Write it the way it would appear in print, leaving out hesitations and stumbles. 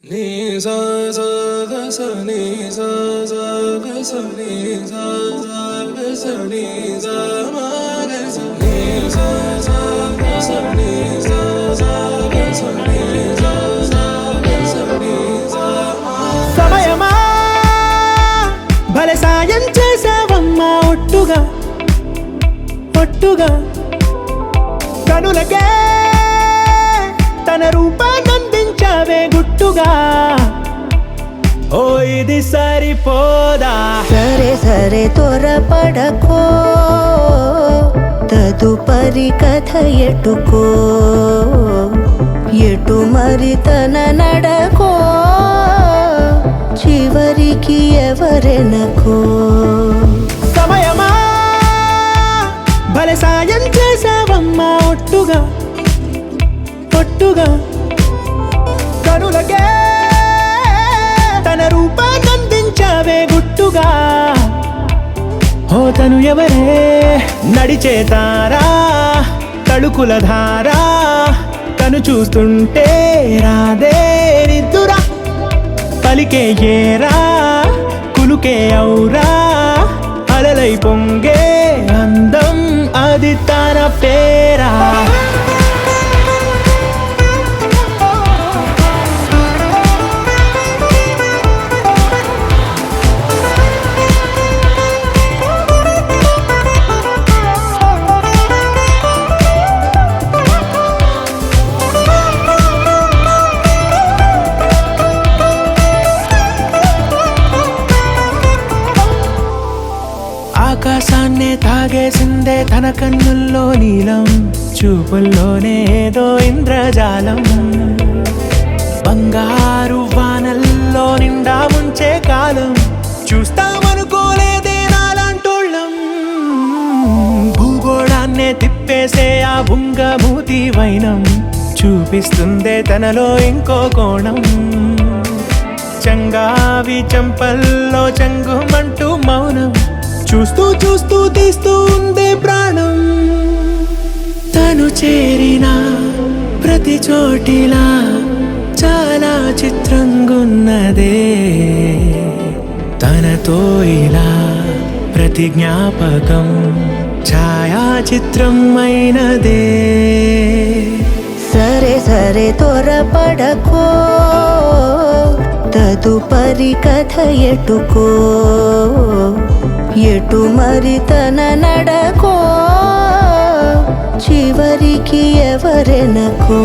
Ni sa sa ga sa ni sa sa ga sa ni sa sa ga sa ni sa ma ga sa ni sa sa ga sa ni sa sa ga sa ni sa sa ga sa ni sa ma సమయమా భలే సాయం చేసావమ్మా ఒట్టుగా ఒట్టుగా కనులకే తన రూపాన్నందించావే గుట్టుగా ఓ ఇది సరిపోదా సరే సరే త్వరపడకో తదుపరి కథ ఎటుకో ఎటు మరి తన నడకో చివరికి ఎవరెనకో సమయమా భలే సాయం చేసావమ్మా ఒట్టుగా ఒట్టుగా కనులకే తన రూపాన్నందించావే గుట్టుగా ఓ తను ఎవరే నడిచే తారా తళుకుల ధారా తను చూస్తుంటే రాదే నిద్దురా పలికే ఏరా కులుకే ఔరా అలలై పొంగే అందం అది తన పేరా ఆకాశాన్నే తాగేసిందే తన కన్నుల్లో నీలం చూపుల్లోనే ఏదో ఇంద్రజాలం బంగారు వానల్లో నిండా ఉంచే కాలం చూస్తామనుకోలేదే నాలాంటోళ్ళం భూగోళాన్నే తిప్పేసే ఆ బుంగమూతి వైనం చూపిస్తుందే తనలో ఇంకో కోణం చంగావి చంపల్లో చంగుమంటూ మౌనం చూస్తూ చూస్తూ తీస్తూ ఉందే ప్రాణం తను చేరిన ప్రతి చోటిలా చాలా చిత్రంగున్నదే తనతో ఇలా ప్రతి జ్ఞాపకం ఛాయాచిత్రం అయినదే సరే సరే త్వరపడకో తదుపరి కథ ఎటుకో ఎటు మరి తన నడకో చివరికి ఎవరెనకో